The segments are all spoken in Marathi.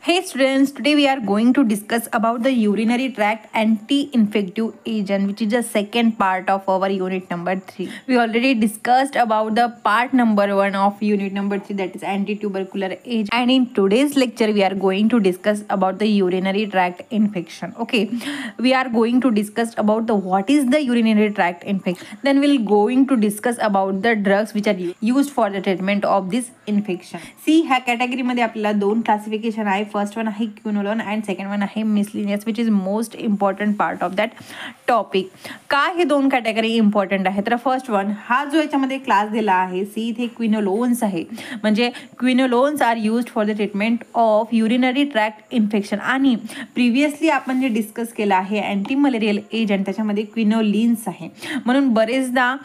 Hey students, today we are going to discuss about the urinary tract anti-infective agent, which is the second part of our unit number 3. We already discussed about the part number 1 of unit number 3, that is anti-tubercular agent. And in today's lecture, we are going to discuss about the urinary tract infection. Okay, we are going to discuss about the what is the urinary tract infection. Then we'll going to discuss about the drugs which are used for the treatment of this infection. See, ह्या कॅटेगरी मध्ये आपल्याला दोन क्लासिफिकेशन आहे. फर्स्ट वन आहे क्विनोलोन अँड सेकंड वन आहे miscellaneous, which is most important part of that topic. का हे दोन कॅटेगरी इम्पॉर्टंट आहे? तर फर्स्ट वन हा जो याच्यामध्ये क्लास दिला आहे, सी इथे क्विनोलोन्स आहे, म्हणजे quinolones are used for the treatment of urinary tract infection. आणि प्रिव्हियसली आपण जे डिस्कस केलं आहे अँटी मलेरियल एजंट, त्याच्यामध्ये क्विनोलिन्स आहे. म्हणून बरेचदा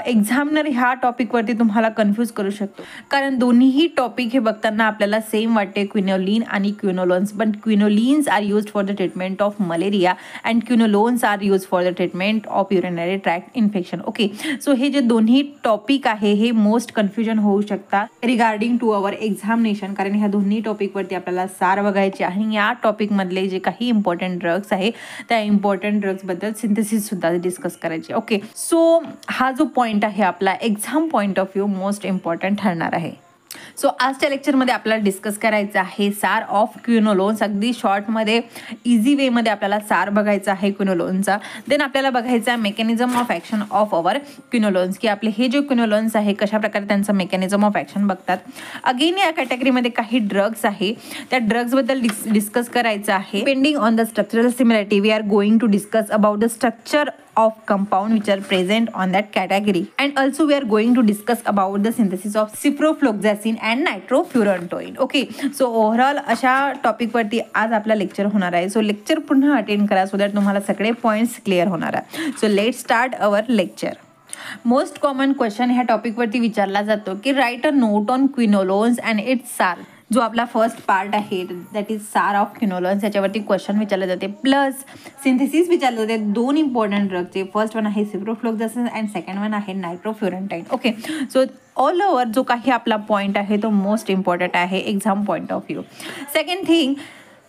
एक्झामिनर ह्या टॉपिकवरती तुम्हाला कन्फ्यूज करू शकतो, कारण दोन्हीही टॉपिक हे बघताना आपल्याला सेम वाटते, क्विनोलिन आणि quinolones. But quinolines are used for the treatment of malaria and quinolones are used for the treatment of urinary tract infection. Okay, so हे जे दोन्ही टॉपिक आहे हे मोस्ट कन्फ्युजन होऊ शकतात रिगार्डिंग टू अवर एक्झामिनेशन, कारण ह्या दोन्ही टॉपिकवरती आपल्याला सार बघायचे आणि या टॉपिकमधले जे काही इम्पॉर्टंट ड्रग्स आहे त्या इम्पॉर्टंट ड्रग्सबद्दल सिंथेसिस सुद्धा डिस्कस करायचे. ओके, सो हा जो पॉईंट आहे आपला exam point of view most important ठरणार आहे. सो आजच्या लेक्चरमध्ये आपल्याला डिस्कस करायचं आहे सार ऑफ क्विनोलोन्स. अगदी शॉर्टमध्ये इझी वेमध्ये आपल्याला सार बघायचा आहे क्विनोलोनचा. देन आपल्याला बघायचं आहे mechanism of action of our quinolones, की आपले हे जे क्विनोलोन्स आहे कशा प्रकारे त्यांचं मेकॅनिझम ऑफ ॲक्शन बघतात. अगेन या कॅटेगरीमध्ये काही ड्रग्स आहे, त्या ड्रग्सबद्दल डिस्कस करायचं आहे. Depending on the structural similarity we are going to discuss about the structure of compound which are present on that category, and also we are going to discuss about the synthesis of ciprofloxacin and nitrofurantoin. Okay, so overall अशा टॉपिक वरती आज आपला लेक्चर होणार आहे. सो लेक्चर पुन्हा अटेंड करा सो दॅट तुम्हाला सगळे पॉइंट्स क्लिअर होणार आहे. So let start our lecture. Most common question ह्या टॉपिक वरती विचारला जातो की write a note on quinolones and its SAR. जो आपला फर्स्ट पार्ट आहे that is SAR of quinolones, याच्यावरती क्वेश्चन विचारले जाते प्लस सिंथेसिस विचारले जाते दोन इम्पॉर्टंट ड्रगचे. फर्स्ट वन आहे सिप्रोफ्लोक्सासिन अँड सेकंड वन आहे नायट्रोफ्युरंटाईन. ओके, सो ऑल ओव्हर जो काही आपला पॉईंट आहे तो मोस्ट इम्पॉर्टंट आहे exam point of view. Second thing,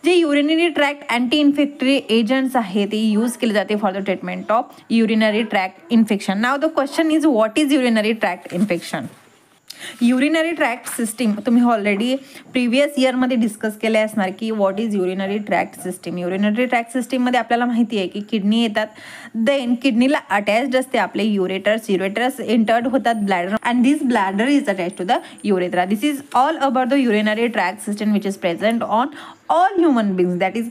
जे युरिनरी ट्रॅक्ट अँटी इन्फेक्टरी एजंट्स आहे ते यूज केले जाते for the treatment of urinary tract infection. Now the question is what is urinary tract infection. Urinary tract system तुम्ही ऑलरेडी प्रिव्हियस इयरमध्ये डिस्कस केले असणार की what is urinary tract system. Urinary tract सिस्टीममध्ये आपल्याला माहिती आहे की किडनी येतात, देन किडनीला अटॅच्ड असते आपले युरेटर्स. युरेटर्स एंटर्ड होतात bladder and this bladder is attach to the urethra. This is all about the urinary tract system which is present on all human beings, that is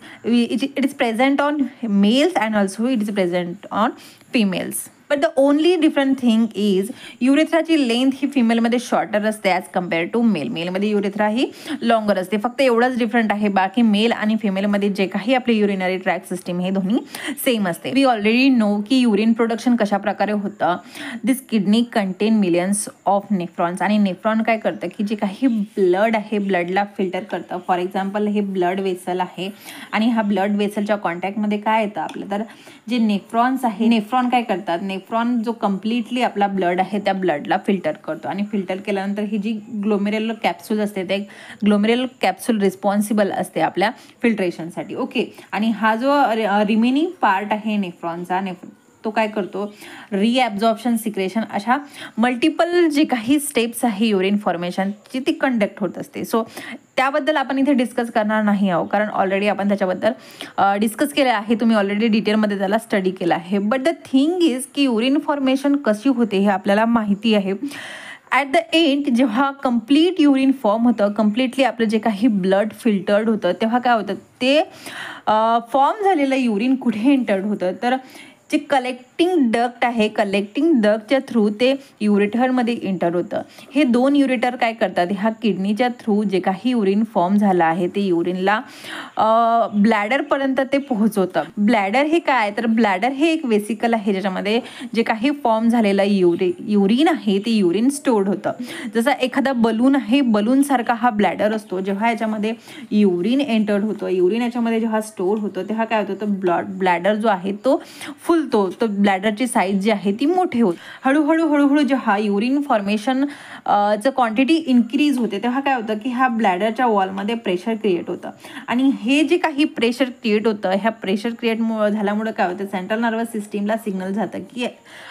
it is present on males and also it is present on females. But the only different thing is युरेथ्राची लेंथ ही फिमेलमध्ये शॉर्टर असते ॲज कम्पेअर टू मेल. मेलमध्ये युरेथ्रा ही लॉंगर असते, फक्त एवढंच डिफरंट आहे. बाकी मेल आणि फिमेलमध्ये जे काही आपले युरिनरी ट्रॅक्ट सिस्टीम हे दोन्ही सेम असते. वी ऑलरेडी नो की युरिन प्रोडक्शन कशा प्रकारे होतं. This kidney contain millions of nephrons, आणि नेफ्रॉन काय करतं की जे काही ब्लड आहे ब्लडला फिल्टर करतं. फॉर एक्झाम्पल हे ब्लड वेसल आहे आणि हा ब्लड वेसलच्या कॉन्टॅक्टमध्ये काय येतं आपलं, तर जे नेफ्रॉन्स आहे, नेफ्रॉन काय करतात, नेफ्रॉन जो कम्प्लिटली आपला ब्लड आहे त्या ब्लडला फिल्टर करतो आणि फिल्टर केल्यानंतर ही जी ग्लोमेरुलर कॅप्सूल असते ते ग्लोमेरुलर कॅप्सूल रिस्पॉन्सिबल असते आपल्या फिल्ट्रेशनसाठी. ओके, आणि हा जो रिमेनिंग पार्ट आहे नेफ्रॉनचा, तो काय करतो, रिॲब्झॉर्प्शन, सिक्रेशन, अशा मल्टिपल जे काही स्टेप्स आहे युरिन फॉर्मेशनची ती कंडक्ट होत असते. सो त्याबद्दल आपण इथे डिस्कस करणार नाही आहोत, कारण ऑलरेडी आपण त्याच्याबद्दल डिस्कस केलं आहे. तुम्ही ऑलरेडी डिटेलमध्ये त्याला स्टडी केला आहे. बट द थिंग इज की युरिन फॉर्मेशन कशी होते हे आपल्याला माहिती आहे. ॲट द एंड जेव्हा कम्प्लीट युरिन फॉर्म होतं, कम्प्लिटली आपलं जे काही ब्लड फिल्टर्ड होतं, तेव्हा काय होतं, ते फॉर्म झालेलं युरिन कुठे एंटर्ड होतं, तर जे कलेक्टिंग डक्ट आहे, कलेक्टिंग डक्टच्या थ्रू ते युरेटरमध्ये एंटर होतं. हे दोन युरेटर काय करतात, ह्या किडनीच्या थ्रू जे काही युरिन फॉर्म झालं आहे ते युरिनला ब्लॅडरपर्यंत ते पोहोचवतं. ब्लॅडर हे काय, तर ब्लॅडर हे एक वेसिकल आहे ज्याच्यामध्ये जे काही फॉर्म झालेलं युरिन आहे ते युरिन स्टोर्ड होतं. जसं एखादा बलून आहे, बलूनसारखा हा ब्लॅडर असतो. जेव्हा याच्यामध्ये युरिन एंटर्ड होतं, युरिन याच्यामध्ये जेव्हा स्टोर होतं तेव्हा काय होतं, तर ब्लॅडर जो आहे तो फुलतो. तो ब्लॅडरची साईज जी आहे ती मोठी होते. हळूहळू जेव्हा युरिन फॉर्मेशन चं क्वांटिटी इन्क्रीज होते तेव्हा काय होतं की ह्या ब्लॅडरच्या वॉलमध्ये प्रेशर क्रिएट होतं आणि हे जे काही प्रेशर क्रिएट होतं ह्या प्रेशर क्रिएट झाल्यामुळे काय होतं सेंट्रल नर्वस सिस्टीमला सिग्नल जातं की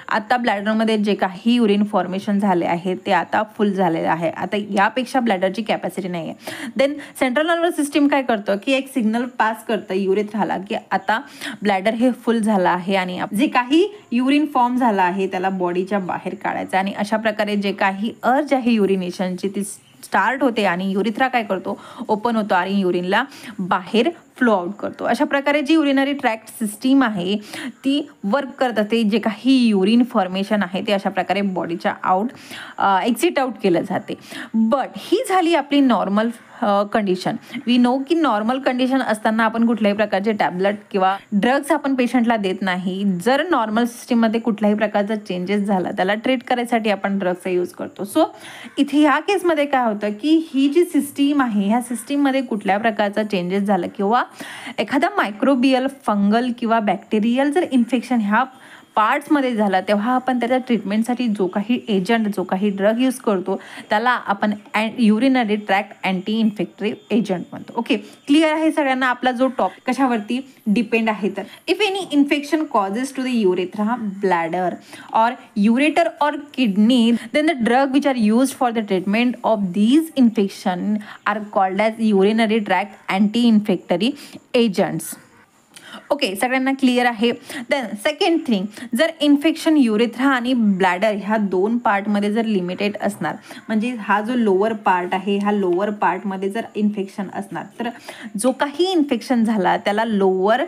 आता ब्लॅडरमध्ये जे काही युरिन फॉर्मेशन झाले आहे ते आता फुल झालेलं आहे, आता यापेक्षा ब्लॅडरची कॅपॅसिटी नाही आहे. देन सेंट्रल नर्वस सिस्टीम काय करतं की एक सिग्नल पास करतं युरेथ्राला की आता ब्लॅडर हे फुल झालं आहे आणि जे काही युरिन फॉर्म झाला आहे त्याला बॉडीच्या बाहेर काढायचं आणि अशा प्रकारे जे काही अर्ज आहे युरिनेशनची ती स्टार्ट होते आणि युरिथ्रा काय करतो ओपन होतो आणि युरिनला बाहेर फ्लो आउट करतो. अशा प्रकारे जी युरिनरी ट्रॅक्ट सिस्टीम आहे ती वर्क करत असते. जे काही युरिन फॉर्मेशन आहे ते अशा प्रकारे बॉडीच्या एक्झिट आउट केलं जाते. बट ही झाली आपली नॉर्मल कंडिशन. वी नो की नॉर्मल कंडिशन असताना आपण कुठल्याही प्रकारचे टॅबलेट किंवा ड्रग्स आपण पेशंटला देत नाही. जर नॉर्मल सिस्टीममध्ये कुठल्याही प्रकारचा चेंजेस झाला त्याला ट्रीट करायसाठी आपण ड्रग्सचा यूज करतो. सो इथे ह्या केसमध्ये काय होतं की ही जी सिस्टीम आहे ह्या सिस्टीममध्ये कुठल्या प्रकारचा चेंजेस झाला किंवा एखादा मायक्रोबियल फंगल किंवा बॅक्टेरियल जर इन्फेक्शन ह्या पार्ट्समध्ये झाला तेव्हा आपण त्याच्या ट्रीटमेंटसाठी जो काही एजंट जो काही ड्रग यूज करतो त्याला आपण urinary tract anti infective agent म्हणतो. ओके, क्लिअर आहे सगळ्यांना आपला जो टॉपिक कशावरती डिपेंड आहे. तर if any infection causes to the urethra, bladder और ureter or kidney, then the drug which are used for the treatment of these infection are called as urinary tract anti-infectory agents. Okay, सगळ्यांना क्लिअर आहे. देन सेकंड थिंग, जर इन्फेक्शन युरेथ्रा आणि ब्लॅडर ह्या दोन पार्टमध्ये जर लिमिटेड असणार म्हणजे हा जो लोअर पार्ट आहे ह्या लोअर पार्टमध्ये जर इन्फेक्शन असणार तर जो काही इन्फेक्शन झाला त्याला लोअर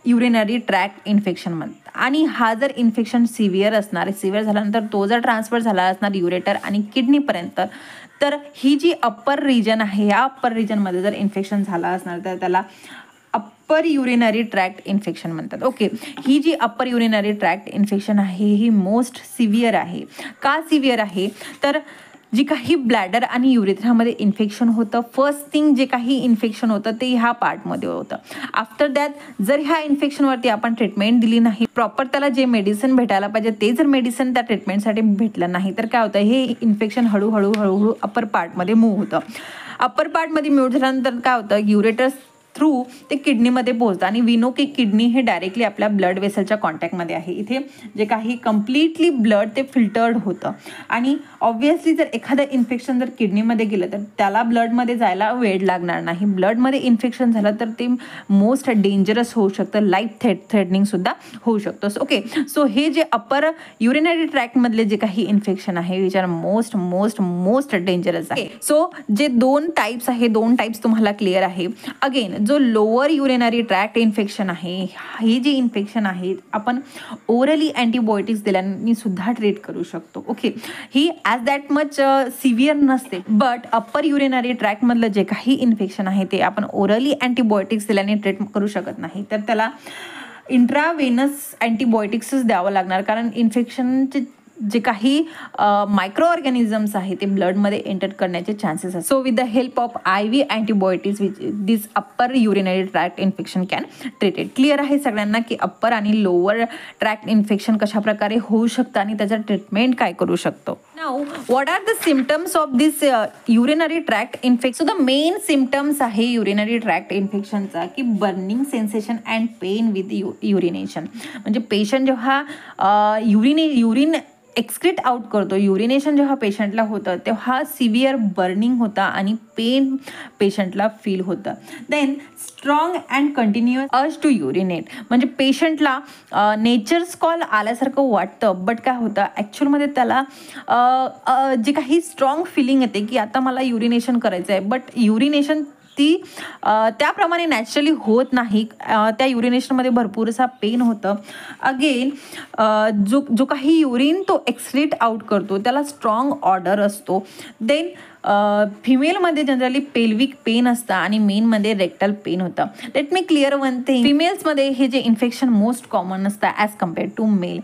युरिनरी ट्रॅक्ट इन्फेक्शन म्हणतात. आणि हा जर इन्फेक्शन सिव्हिअर असणार, सिव्हिअर झाल्यानंतर तो जर ट्रान्सफर झाला असणार युरेटर आणि किडनीपर्यंत तर ही जी अप्पर रिजन आहे या अप्पर रिजनमध्ये जर इन्फेक्शन झाला असणार तर त्याला अप्पर युरिनरी ट्रॅक्ट इन्फेक्शन म्हणतात. ओके, ही जी अप्पर युरिनरी ट्रॅक्ट इन्फेक्शन आहे ही मोस्ट सिव्हिअर आहे. का सिव्हिअर आहे तर जी काही ब्लॅडर आणि युरेथ्रामध्ये इन्फेक्शन होतं फर्स्ट थिंग जे काही इन्फेक्शन होतं ते ह्या पार्टमध्ये होतं. आफ्टर दॅट जर ह्या इन्फेक्शनवरती आपण ट्रीटमेंट दिली नाही प्रॉपर त्याला जे मेडिसिन भेटायला पाहिजे ते जर मेडिसिन त्या ट्रीटमेंटसाठी भेटलं नाही तर काय होतं हे इन्फेक्शन हळूहळू अप्पर पार्टमध्ये मूव्ह होतं. अप्पर पार्टमध्ये मूव्ह झाल्यानंतर काय होतं युरेटस थ्रू ते किडनीमध्ये पोहोचतं आणि वी नो की किडनी हे डायरेक्टली आपल्या ब्लड वेसलच्या कॉन्टॅक्टमध्ये आहे. इथे जे काही कम्प्लिटली ब्लड ते फिल्टर्ड होतं आणि ऑब्व्हियसली जर एखादं इन्फेक्शन जर किडनीमध्ये गेलं तर त्याला ब्लडमध्ये जायला वेळ लागणार नाही. ब्लडमध्ये इन्फेक्शन झालं तर ते मोस्ट डेंजरस होऊ शकतं, लाईफ थ्रेटनिंगसुद्धा होऊ शकतं. ओके, सो हे जे अप्पर युरिनरी ट्रॅक्टमधले जे काही इन्फेक्शन आहे विच आर मोस्ट डेंजरस आहे. सो जे दोन टाईप्स आहे दोन टाईप्स तुम्हाला क्लिअर आहे. अगेन जो लोअर युरिनरी ट्रॅक्ट इन्फेक्शन आहे ही जी इन्फेक्शन आहे आपण ओरली अँटीबायोटिक्स दिल्याने सुद्धा ट्रीट करू शकतो. Okay, he as that much severe नसते. बट अप्पर युरिनरी ट्रॅक्टमधलं जे काही इन्फेक्शन आहे ते आपण ओरली अँटीबायोटिक्स दिल्याने ट्रीट करू शकत नाही तर त्याला इंट्रावेनस अँटीबायोटिक्सच द्यावं लागणार कारण इन्फेक्शनचे जे काही मायक्रो ऑर्गॅनिझम्स आहे ते ब्लडमध्ये एंटर करण्याचे चान्सेस असतात. So with the help of IV antibiotics which this upper urinary tract infection can treated. Clear आहे सगळ्यांना की अप्पर आणि लोअर ट्रॅक्ट इन्फेक्शन कशा प्रकारे होऊ शकतं आणि त्याचं ट्रीटमेंट काय करू शकतो. Now what are the symptoms of this urinary tract infection. So the main symptoms आहे युरिनरी ट्रॅक्ट इन्फेक्शनचा की burning sensation and pain with urination. म्हणजे पेशंट जेव्हा युरिन एक्सक्रीट आउट करतो युरिनेशन जेव्हा पेशंटला होतं तेव्हा सिव्हिअर बर्निंग होतं आणि पेन पेशंटला फील होतं. Then strong and continuous urge to urinate म्हणजे पेशंटला नेचर्स कॉल आल्यासारखं वाटतं बट काय होतं ॲक्च्युअलमध्ये त्याला जे काही स्ट्रॉंग फिलिंग येते की आता मला युरिनेशन करायचं आहे बट युरिनेशन ती त्याप्रमाणे नॅचरली होत नाही. त्या युरिनेशनमध्ये भरपूरसा पेन होतं. अगेन जो काही युरिन तो एक्सक्रीट आउट करतो त्याला स्ट्रॉंग ऑर्डर असतो. देन फिमेलमध्ये जनरली पेल्विक पेन असतं आणि मेनमध्ये रेक्टल पेन होतं. Let me clear one thing, फिमेल्समध्ये हे जे इन्फेक्शन मोस्ट कॉमन असतं ॲज कम्पेअर टू मेल.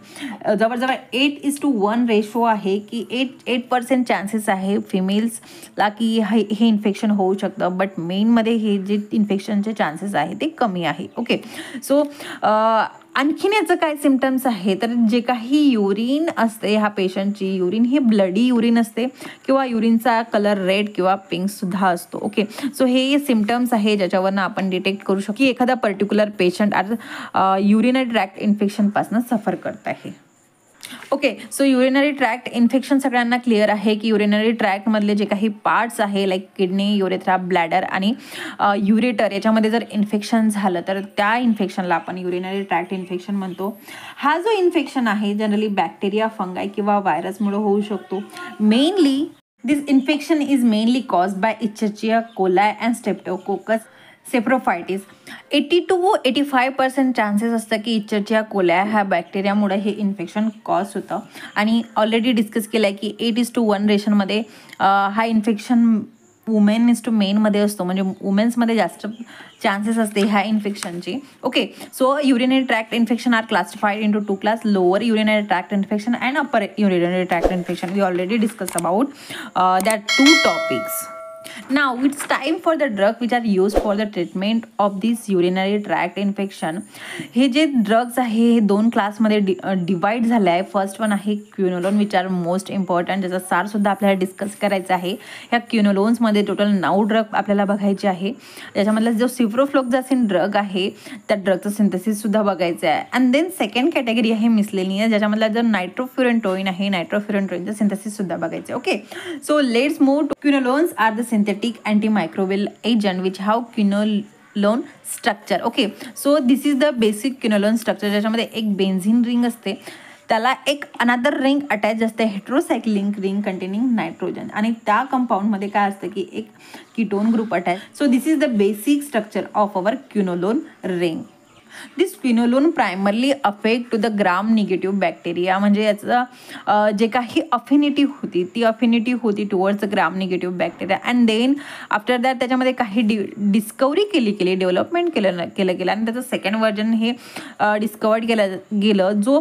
जवळजवळ 8:1 रेशो आहे की 8% चान्सेस आहे फिमेल्सला की हे इन्फेक्शन होऊ शकतं बट मेनमध्ये हे जे इन्फेक्शनचे चान्सेस आहे ते कमी आहे. ओके, सो आणखीन याचं काय सिम्पटम्स आहे तर जे काही युरिन असते ह्या पेशंटची युरिन ही ब्लडी युरिन असते किंवा युरिनचा कलर रेड किंवा पिंक सुद्धा असतो. ओके, सो हे सिम्पटम्स आहे ज्याच्यावरनं आपण डिटेक्ट करू शकतो की एखादा पर्टिक्युलर पेशंट युरिनरी ट्रॅक्ट इन्फेक्शनपासून सफर करत आहे. Okay, so urinary tract infection सगळ्यांना क्लिअर आहे की युरिनरी ट्रॅक्टमधले जे काही पार्ट्स आहे लाईक किडनी, युरेथ्रा, ब्लॅडर आणि युरेटर याच्यामध्ये जर इन्फेक्शन झालं तर त्या इन्फेक्शनला आपण युरिनरी ट्रॅक्ट इन्फेक्शन म्हणतो. हा जो इन्फेक्शन आहे जनरली बॅक्टेरिया, फंगाई किंवा व्हायरसमुळे होऊ शकतो. Mainly this infection is mainly caused by Escherichia coli and streptococcus saprophyticus. 80 to 85% chances असतं की इचरचिया कोलाई ह्या बॅक्टेरियामुळे हे इन्फेक्शन कॉज होतं. आणि ऑलरेडी डिस्कस केलं आहे की 8:1 रेशनमध्ये हा इन्फेक्शन वुमेन इज टू मेनमध्ये असतो, म्हणजे वुमेन्समध्ये जास्त चान्सेस असते ह्या इन्फेक्शनची. Okay, so urinary tract infection are classified into 2 class, lower urinary tract infection and upper urinary tract infection. We already discuss about that 2 topics. Now it's time for the drug which are used for the treatment of this urinary tract infection. हे जे ड्रग्स आहे हे 2 क्लासमध्ये डिवाइड झाले आहे. फर्स्ट वन आहे quinolone which are most important, ज्याचा सार सुद्धा आपल्याला डिस्कस करायचा आहे. ह्या क्विनोलोन्समध्ये टोटल 9 ड्रग आपल्याला बघायचे आहे. त्याच्यामधला जो सिफ्रोफ्लोक्झासिन ड्रग आहे त्या ड्रगचं सिंथेसिस सुद्धा बघायचं आहे. अँड देन सेकंड कॅटेगरी आहे मिसलेनियस, ज्याच्यामधला जर नायट्रोफ्युरेंटोइन आहे नायट्रोफ्युरेंटोइनचं सिंथेसिस सुद्धा बघायचं आहे. Okay, so let's move to quinolones are the synthetic antimicrobial agent which have quinolone structure. Okay, so this is the basic quinolone structure, ज्याच्यामध्ये एक बेन्झिन रिंग असते, त्याला एक अनदर रिंग अटॅच असते, हेट्रोसायक्लिक रिंग कंटेनिंग नायट्रोजन, आणि त्या कंपाऊंडमध्ये काय असतं की एक ketone group attach. So this is the basic structure of our quinolone ring. This quinolone primarily affect to the gram negative bacteria, म्हणजे याचं जे काही अफिनिटी होती ती अफिनिटी होती towards the gram negative bacteria. And then after that त्याच्यामध्ये काही डिस्कवरी केली डेव्हलपमेंट केलं आणि त्याचं सेकंड व्हर्जन हे डिस्कवर्ड गेलं जो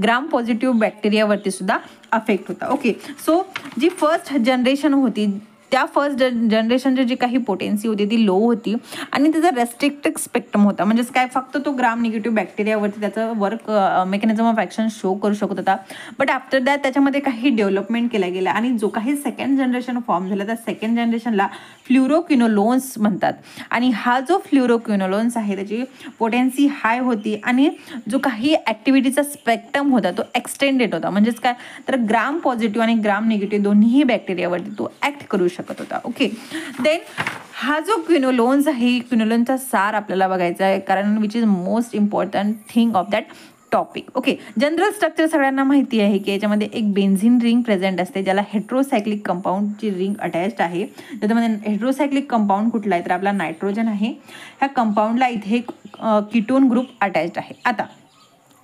ग्राम पॉझिटिव्ह बॅक्टेरियावरती सुद्धा अफेक्ट होता. ओके, सो जी फर्स्ट जनरेशन होती त्या फर्स्ट जनरेशनची जी काही पोटेन्सी होती ती लो होती आणि त्याचा रेस्ट्रिक्टेड स्पेक्ट्रम होता, म्हणजेच काय फक्त तो ग्राम निगेटिव्ह बॅक्टेरियावरती त्याचं work mechanism of action show करू शकत होता. बट आफ्टर दॅट त्याच्यामध्ये काही डेव्हलपमेंट केल्या गेल्या आणि जो काही सेकंड जनरेशन फॉर्म झाला त्या सेकंड जनरेशनला फ्ल्युरोक्विनोलोन्स म्हणतात. आणि हा जो फ्ल्युरोक्विनोलोन्स आहे त्याची पोटेन्सी हाय होती आणि जो काही ॲक्टिव्हिटीचा स्पेक्ट्रम होता तो एक्सटेंडेड होता, म्हणजेच काय तर ग्राम पॉझिटिव्ह आणि ग्राम निगेटिव्ह दोन्ही बॅक्टेरियावरती तो ॲक्ट करू शकत होता. ओके, देन हा जो क्विनोलोन्स आहे क्विनोलोनचा सार आपल्याला बघायचा आहे कारण which is most important thing of that topic. Okay, general structure सगळ्यांना माहिती आहे की याच्यामध्ये एक बेन्झिन रिंग प्रेझेंट असते ज्याला हेट्रोसायक्लिक कंपाऊंडची रिंग अटॅच्ड आहे. त्याच्यामध्ये हेट्रोसायक्लिक कंपाऊंड कुठला आहे तर आपला नायट्रोजन आहे. ह्या कंपाऊंडला इथे एक कीटोन ग्रुप अटॅच्ड आहे. आता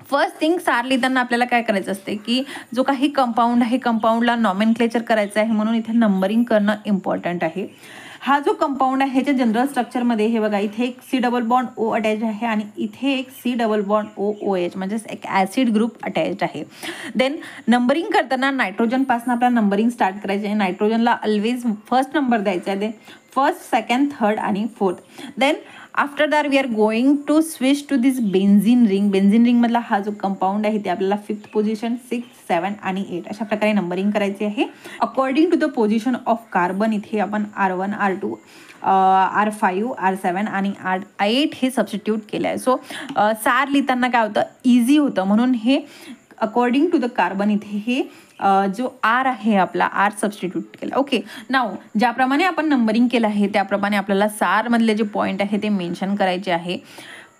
फर्स्ट थिंग सार लिहिताना आपल्याला काय करायचं असते की जो काही कंपाऊंड आहे कंपाऊंडला नॉमेनक्लेचर करायचं आहे म्हणून इथे नंबरिंग करणं इम्पॉर्टंट आहे. हा जो कंपाऊंड आहे ह्याच्या जनरल स्ट्रक्चरमध्ये हे बघा इथे एक C+O अटॅच आहे आणि इथे एक C+OOH म्हणजेच एक ॲसिड ग्रुप अटॅच्ड आहे. देन नंबरिंग करताना नायट्रोजनपासून आपल्याला नंबरिंग स्टार्ट करायची आहे. नायट्रोजनला ऑलवेज फर्स्ट नंबर द्यायचा आहे, फर्स्ट, सेकंड, थर्ड आणि fourth. Then after that we are going to switch to this benzene ring. Benzene रिंगमधला हा जो कंपाऊंड आहे ते आपल्याला 5th पोझिशन, 6, 7 आणि 8 अशा प्रकारे नंबरिंग करायची आहे according to the position of carbon. इथे आपण R1, R2, R5, R7 आणि R8 हे सबस्टिट्यूट केलं आहे. सो सार लिहिताना काय होतं इझी होतं म्हणून हे अकॉर्डिंग टू द कार्बन इथे हे जो आर आहे आपला आर सबस्टिट्यूट केला. ओके, नाव ज्याप्रमाणे आपण नंबरिंग केलं आहे त्याप्रमाणे आपल्याला सारमधले जे पॉईंट आहे ते मेन्शन करायचे आहे.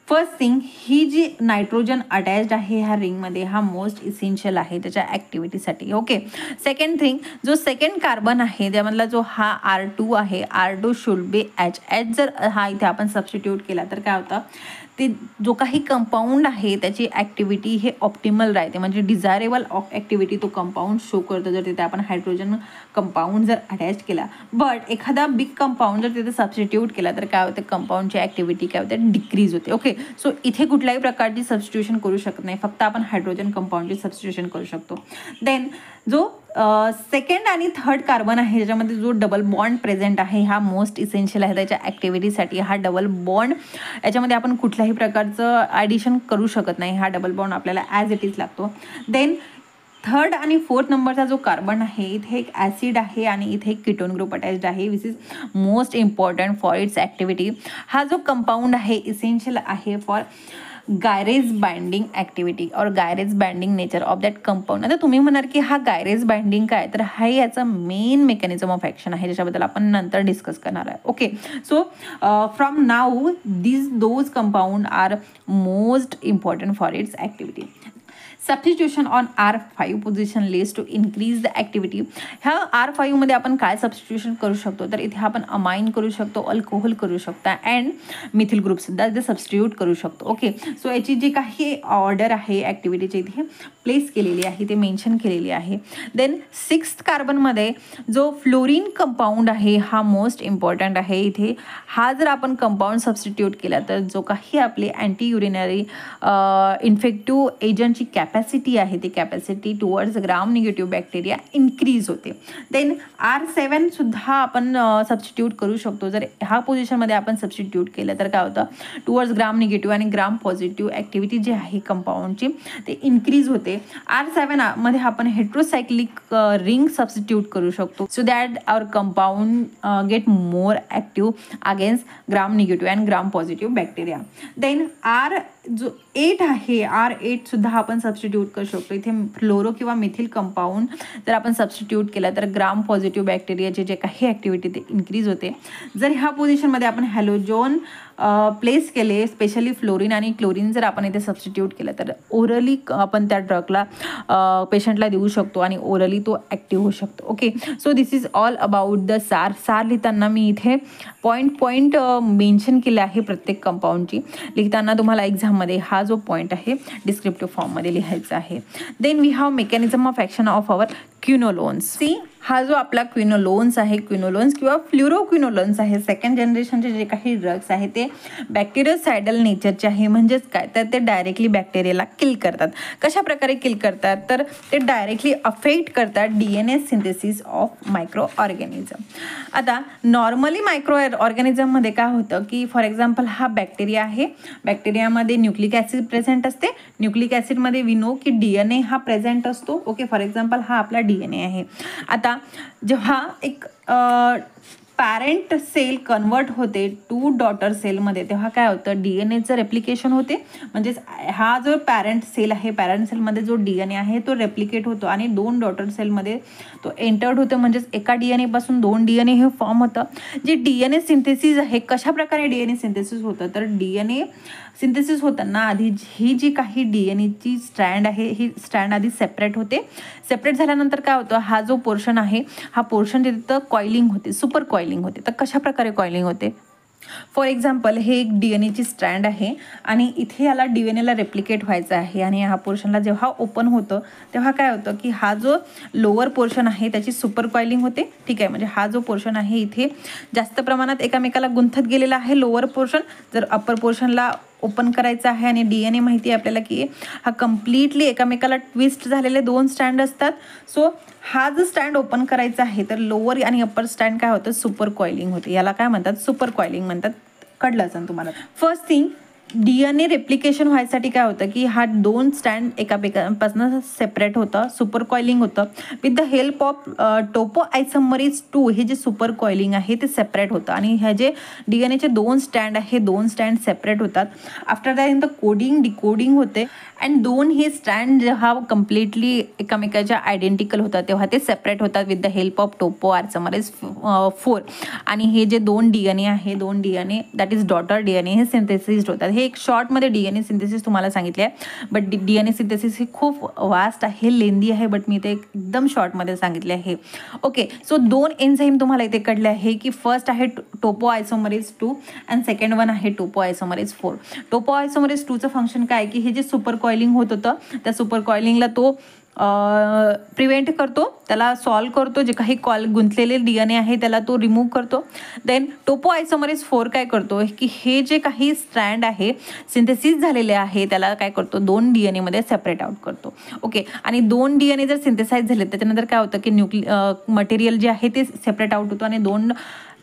फर्स्ट थिंग ही जी नायट्रोजन अटॅच्ड आहे ह्या रिंगमध्ये हा मोस्ट इसेन्शियल आहे त्याच्या ॲक्टिव्हिटीसाठी. ओके, सेकंड थिंग जो सेकंड कार्बन आहे त्यामधला जो हा R2 आहे R2 शुड बी H जर हा इथे आपण सबस्टिट्यूट केला तर काय होतं ते जो काही कंपाऊंड आहे त्याची ॲक्टिव्हिटी हे ऑप्टिमल राहते म्हणजे डिझायरेबल ॲक्टिव्हिटी तो कंपाऊंड शो करतो जर तिथे आपण हायड्रोजन कंपाऊंड जर अटॅच केला. बट एखादा बिग कंपाऊंड जर तिथे सबस्टिट्यूट केला तर काय होते कंपाऊंडची ॲक्टिव्हिटी काय होते डिक्रीज होते. ओके, सो इथे कुठल्याही प्रकारची सबस्टिट्यूशन करू शकत नाही, फक्त आपण हायड्रोजन कंपाऊंडची सबस्टिट्यूशन करू शकतो. देन जो सेकंड आणि थर्ड कार्बन आहे ज्याच्यामध्ये जो डबल बॉन्ड प्रेझेंट आहे हा मोस्ट इसेन्शियल आहे त्याच्या ॲक्टिव्हिटीसाठी. हा डबल बॉन्ड याच्यामध्ये आपण कुठल्याही प्रकारचं ॲडिशन करू शकत नाही, हा डबल बॉन्ड आपल्याला ॲज इट इज लागतो. देन थर्ड आणि फोर्थ नंबरचा जो कार्बन आहे इथे एक ॲसिड आहे आणि इथे एक कीटोन ग्रुप अटॅच्ड आहे which is most important for its activity. हा जो कंपाऊंड आहे इसेन्शियल आहे फॉर गायरेज बाइंडिंग ॲक्टिव्हिटी और gyrase binding nature of that compound. आता तुम्ही म्हणाल की हा गायरेज बाइंडिंग काय, तर हा याचा मेन मेकॅनिझम ऑफ ॲक्शन आहे ज्याच्याबद्दल आपण नंतर डिस्कस करणार आहे. Okay, so from now those compound are most important for its activity. Substitution on R5 position leads to increase the activity. ह्या R5 मध्ये आपण काय सबस्टिट्यूशन करू शकतो, तर इथे आपण अमाइन करू शकतो, अल्कोहोल करू शकता अँड मिथिल ग्रुपसुद्धा इथे सबस्टिट्यूट करू शकतो. ओके, सो याची जी काही ऑर्डर आहे ॲक्टिव्हिटीची इथे प्लेस केलेली आहे, ते मेन्शन केलेली आहे. देन सिक्स्थ कार्बनमध्ये जो फ्लोरीन कंपाऊंड आहे हा मोस्ट इम्पॉर्टंट आहे. इथे हा जर आपण कंपाऊंड सबस्टिट्यूट केला तर जो काही आपली अँटी युरिनरी इन्फेक्टिव्ह एजंटची कॅपॅसिटी आहे ती कॅपॅसिटी टुवर्ड्स ग्राम निगेटिव्ह बॅक्टेरिया इन्क्रीज होते. देन R7 सुद्धा आपण सबस्टिट्यूट करू शकतो. जर ह्या पोझिशनमध्ये आपण सबस्टिट्यूट केलं तर काय होतं, टुवर्ड्स ग्राम निगेटिव्ह आणि ग्राम पॉझिटिव्ह ॲक्टिव्हिटी जी आहे कंपाऊंडची ते इन्क्रीज होते. R7 मध्ये आपण हेट्रोसायक्लिक रिंग सबस्टिट्यूट करू शकतो so that our compound get more active against gram negative and gram positive bacteria. Then R8 आहे, R8 सुद्धा आपण सबस्टिट्यूट करू शकतो. इथे फ्लोरो किंवा मिथिल कंपाऊंड जर आपण सबस्टिट्यूट केला तर ग्राम पॉझिटिव्ह बॅक्टेरियाचे जे काही ॲक्टिव्हिटी ते इन्क्रीज होते. जर ह्या पोझिशनमध्ये आपण हॅलोजोन प्लेस केले, स्पेशली फ्लोरीन आणि क्लोरीन जर आपण इथे सबस्टिट्यूट केलं तर ओरली आपण त्या ड्रगला पेशंटला देऊ शकतो आणि ओरली तो ॲक्टिव्ह होऊ शकतो. Okay, so this is all about the सार लिहिताना मी इथे पॉईंट मेन्शन केले आहे प्रत्येक कंपाऊंडची. लिहिताना तुम्हाला एक्झाममध्ये हा जो पॉईंट आहे डिस्क्रिप्टिव्ह फॉर्ममध्ये लिहायचा आहे. Then we have mechanism of action of our quinolones. See, हा जो आपला क्विनोलोन्स आहे, क्विनोलोन्स किंवा फ्ल्युरोक्विनोलोन्स आहे, सेकंड जनरेशनचे जे काही ड्रग्स आहे ते बॅक्टेरियोसायडल नेचरचे आहे. म्हणजेच काय, तर ते डायरेक्टली बॅक्टेरियाला किल करतात. कशा प्रकारे किल करतात, तर ते डायरेक्टली अफेक्ट करतात DNA synthesis of micro organism. आता नॉर्मली मायक्रो ऑर्गॅनिझममध्ये काय होतं की फॉर एक्झाम्पल हा बॅक्टेरिया आहे, बॅक्टेरियामध्ये न्यूक्लिक ॲसिड प्रेझेंट असते. न्यूक्लिक ॲसिडमध्ये वी नो की DNA हा प्रेझेंट असतो. ओके, फॉर एक्झाम्पल हा आपला DNA आहे. आता जेव्हा एक पॅरेंट सेल कन्वर्ट होते टू डॉटर सेलमध्ये तेव्हा काय होतं, DNAचं रेप्लिकेशन होते. म्हणजेच हा जो पॅरेंट सेल आहे, पॅरेंट सेलमध्ये जो DNA आहे तो रेप्लिकेट होतो आणि दोन डॉटर सेलमध्ये तो एंटर्ड होतो. म्हणजेच एका DNA पासून दोन DNA हे फॉर्म होतं. जे DNA सिंथेसिस आहे, कशा प्रकारे DNA सिंथेसिस होतं, तर DNA सिंथेसिस होताना आधी ही जी काही DNAची स्ट्रँड आहे ही स्ट्रँड आधी सेपरेट होते. सेपरेट झाल्यानंतर काय होतं, हा जो पोर्शन आहे हा पोर्शन तिथं कॉइलिंग होते, सुपर कॉइलिंग होते. तर कशा प्रकारे कॉइलिंग होते, फॉर एक्झाम्पल हे एक DNAची स्ट्रँड आहे आणि इथे याला DNAला रेप्लिकेट व्हायचं आहे आणि ह्या पोर्शनला जेव्हा ओपन होतं तेव्हा काय होतं की हा जो लोअर पोर्शन आहे त्याची सुपर कॉइलिंग होते. ठीक आहे, म्हणजे हा जो पोर्शन आहे इथे जास्त प्रमाणात एकामेकाला गुंथत गेलेला आहे लोअर पोर्शन. जर अप्पर पोर्शनला ओपन करायचा आहे आणि DNA माहिती आहे आपल्याला की हा कम्प्लिटली एकामेकाला ट्विस्ट झालेले दोन स्टँड असतात. सो हा जो स्टँड ओपन करायचा आहे तर लोअर आणि अप्पर स्टँड काय होतं, सुपर कॉइलिंग होते. याला काय म्हणतात, सुपर कॉइलिंग म्हणतात. कळलं असेल तुम्हाला. फर्स्ट थिंग, DNA रेप्लिकेशन व्हायसाठी काय होतं की हा दोन स्टँड एकामेकांपासून सेपरेट होतं, सुपर कॉइलिंग होतं. विथ द हेल्प ऑफ टोपोआयसोमरेज 2 हे जे सुपर कॉइलिंग आहे ते सेपरेट होतं आणि ह्या जे DNAचे दोन स्टँड आहे दोन स्टँड सेपरेट होतात. After that in the coding decoding होते अँड दोन हे स्टँड जेव्हा कम्प्लिटली एकामेकाच्या आयडेंटिकल होतात तेव्हा ते सेपरेट होतात विथ द हेल्प ऑफ टोपोआयसोमरेज 4. आणि हे जे दोन DNA आहे, दोन DNA that is daughter DNA हे सिंथेसिस होतात. हे एक शॉर्टमध्ये DNA सिंथेसिस तुम्हाला सांगितले आहे, बट DNA सिंथेसिस हे खूप वास्ट आहे, लेंदी आहे, बट मी ते एकदम शॉर्टमध्ये सांगितले आहे. ओके, सो दोन एन्झाईम तुम्हाला इथे कळले आहे की फर्स्ट आहे टोपोआयसोमरेज 2 अँड सेकंड वन आहे टोपोआयसोमरेज 4. टोपोआयसोमरेज 2चं फंक्शन काय की हे जे सुपर कॉइलिंग होत होतं त्या सुपर कॉइलिंगला तो प्रिव्हेंट करतो, त्याला सॉल्व करतो, जे काही गुंतलेले DNA आहे त्याला तो रिमूव्ह करतो. देन टोपोआयसोमरेज 4 काय करतो की हे जे काही स्ट्रँड आहे सिंथेसिस झालेले आहे त्याला काय करतो 2 DNA मध्ये सेपरेट आउट करतो. ओके, आणि 2 DNA जर सिंथेसाइज झाले त्याच्यानंतर काय होतं की मटेरियल जे आहे ते सेपरेट आउट होतो आणि 2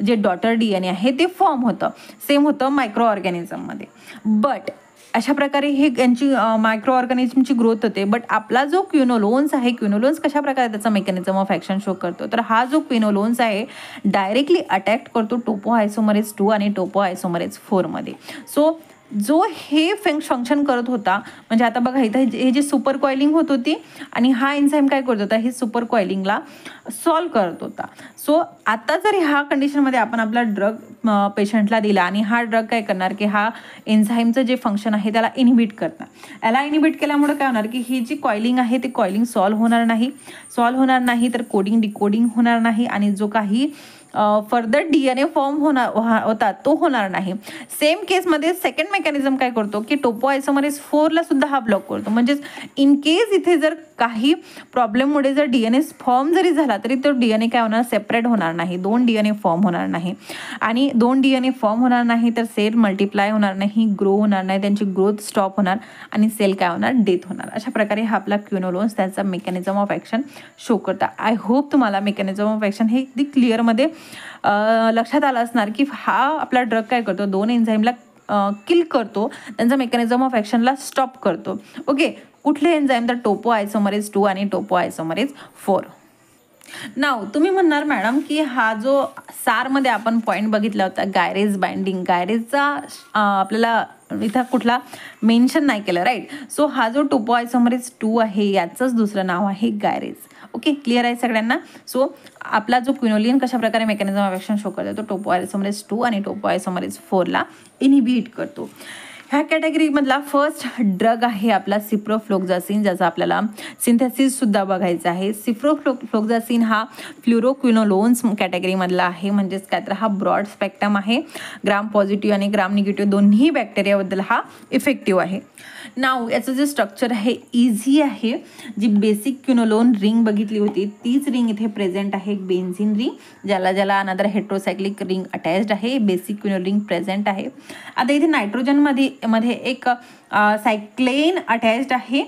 जे डॉटर DNA आहे ते फॉर्म होतं. सेम होतं मायक्रो ऑर्गॅनिझममध्ये. बट अशा प्रकारे हे यांची मायक्रो ऑर्गॅनिझमची ग्रोथ होते. बट आपला जो क्विनोलोन्स आहे, क्विनोलोन्स कशा प्रकारे त्याचा मेकॅनिझम ऑफ ॲक्शन शो करतो, तर हा जो क्विनोलोन्स आहे डायरेक्टली अटॅक करतो टोपोआयसोमरेज 2 आणि टोपोआयसोमरेज 4 मध्ये. सो जो हे फंक्शन करत होता, म्हणजे आता बघा इथं हे जे सुपर कॉइलिंग होत होती आणि हा एन्झाईम काय करत होता, हे सुपर कॉइलिंगला सॉल्व करत होता. सो आता जर ह्या कंडिशनमध्ये आपण आपला ड्रग पेशंटला दिला आणि हा ड्रग काय करणार की हा एन्झाईमचं जे फंक्शन आहे त्याला इनहिबिट करणार. याला इनहिबिट केल्यामुळे काय होणार की ही जी कॉइलिंग आहे ती कॉइलिंग सॉल्व होणार नाही, तर कोडिंग डिकोडिंग होणार नाही आणि जो काही फर्दर DNA फॉर्म होता तो होणार नाही. सेम केसमध्ये सेकंड मेकॅनिझम काय करतो की टोपोआयसोमरेज 4ला सुद्धा हा ब्लॉक करतो. म्हणजेच इन केस इथे जर काही प्रॉब्लेममुळे जर DNA फॉर्म जरी झाला तरी तो DNA काय होणार, सेपरेट होणार नाही, 2 DNA फॉर्म होणार नाही. आणि 2 DNA फॉर्म होणार नाही तर सेल मल्टिप्लाय होणार नाही, ग्रो होणार नाही, त्यांची ग्रोथ स्टॉप होणार आणि सेल काय होणार, डेथ होणार. अशा प्रकारे हा आपला क्विनोलोन्स त्याचा मेकॅनिझम ऑफ ॲक्शन शो करता. आय होप तुम्हाला मेकॅनिझम ऑफ ॲक्शन हे अगदी क्लिअरमध्ये लक्षात आलं असणार की हा आपला ड्रग काय करतो 2 एन्झाईमला किल करतो, त्यांचा मेकॅनिझम ऑफ ॲक्शनला स्टॉप करतो. ओके, कुठले एन्झाईम, तर टोपोआयसोमरेज 2 आणि टोपोआयसोमरेज 4. नाव तुम्ही म्हणणार मॅडम की हा जो सारमध्ये आपण पॉईंट बघितला होता गायरेज बाइंडिंग, गायरेजचा आपल्याला इथं कुठला मेन्शन नाही केलं, राईट. सो हा जो टोपोआयसोमरेज 2 आहे याचंच दुसरं नाव आहे गायरेज. ओके, क्लिअर आहे सगळ्यांना. सो आपला जो क्विनोलिन कशा प्रकारे मेकॅनिझम ऑफ ॲक्शन शो करतो, तो टोपोआयसोमरेज 2 आणि टोपोआयसोमरेज 4ला इनहिबिट करतो. ह्या कॅटेगरीमधला फर्स्ट ड्रग आहे आपला सिप्रोफ्लोक्झासिन, ज्याचा आपल्याला सिंथेसिससुद्धा बघायचं आहे. सिप्रोफ्लोक्झासिन हा फ्लुरोक्विनोलोन्स कॅटेगरीमधला आहे. म्हणजेच काय तर हा ब्रॉड स्पेक्ट्रम आहे. ग्राम पॉझिटिव्ह आणि ग्राम निगेटिव्ह दोन्ही बॅक्टेरियाबद्दल हा इफेक्टिव्ह आहे. नाव याचं जे स्ट्रक्चर आहे इझी आहे. जी बेसिक क्विनोलोन रिंग बघितली होती तीच रिंग इथे प्रेझेंट आहे, एक बेन्झिन रिंग, ज्याला अनदर हेट्रोसायक्लिक रिंग अटॅच्ड आहे. बेसिक क्विनोल रिंग प्रेझेंट आहे. आता इथे नायट्रोजनमध्ये एक सायक्लेन अटॅच्ड आहे.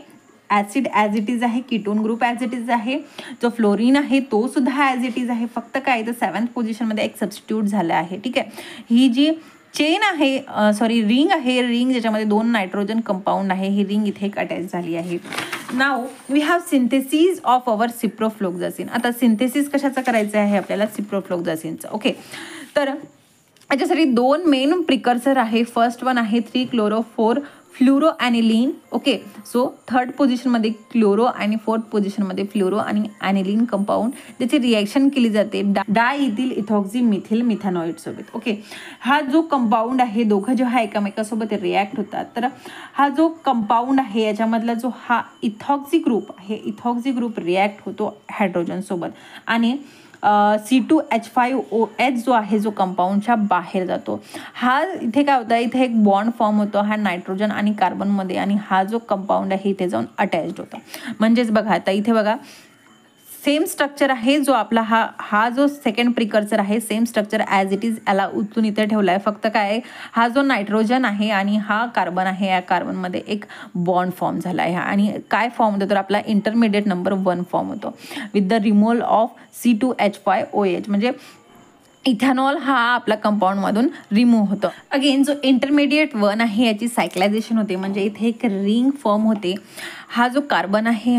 ॲसिड ॲज इट इज आहे, ketone group as it is आहे. जो फ्लोरीन आहे तो सुद्धा ॲज इट इज आहे. फक्त काय तर 7th पोझिशनमध्ये एक सबस्टिट्यूट झालं आहे. ठीक आहे, ही जी चेन आहे, रिंग आहे, रिंग ज्याच्यामध्ये 2 नायट्रोजन कंपाऊंड आहे, ही रिंग इथे एक अटॅच झाली आहे. Now we have synthesis of our ciprofloxacin. आता सिंथेसिस कशाचं करायचं आहे आपल्याला, सिप्रोफ्लोक्झासिनचं. ओके, तर याच्यासाठी 2 मेन प्रिकर्सर आहे. फर्स्ट वन आहे 3-chloro-4 fluoro aniline. Okay, so 3rd पोझिशनमध्ये क्लोरो आणि 4th पोझिशनमध्ये फ्लुरो आणि ॲनिलीन कंपाऊंड, त्याची रिॲक्शन केली जाते डायइथिल इथॉक्झी मिथिल मिथॅनॉइड सोबत. ओके, हा जो कंपाऊंड आहे दोघं जेव्हा एकमेकासोबत रिॲक्ट होतात तर हा जो कंपाऊंड आहे याच्यामधला जो हा इथॉक्झी ग्रुप आहे, इथॉक्झी ग्रुप रिॲक्ट होतो हायड्रोजनसोबत आणि C2H5OH जो आहे जो कंपाऊंडच्या बाहेर जातो. हा इथे काय होतं, इथे एक बॉन्ड फॉर्म होतो हा नायट्रोजन आणि कार्बनमध्ये आणि हा जो कंपाऊंड आहे इथे जाऊन अटॅच्ड होतो. म्हणजेच बघा आता इथे बघा सेम स्ट्रक्चर आहे. जो आपला हा जो सेकंड प्रिकर्सर आहे same structure as it is याला उचलून इथे ठेवला आहे. फक्त काय आहे, हा जो नायट्रोजन आहे आणि हा कार्बन आहे, या कार्बनमध्ये एक बॉन्ड फॉर्म झाला आहे आणि काय फॉर्म होतो तर आपला इंटरमिडिएट नंबर 1 फॉर्म होतो with the removal of C2H5OH. म्हणजे इथॅनॉल हा आपला कंपाऊंडमधून रिमूव्ह होतो. अगेन जो इंटरमिडिएट 1 आहे याची सायक्लायझेशन होते, म्हणजे इथे एक रिंग फॉर्म होते. हा जो कार्बन आहे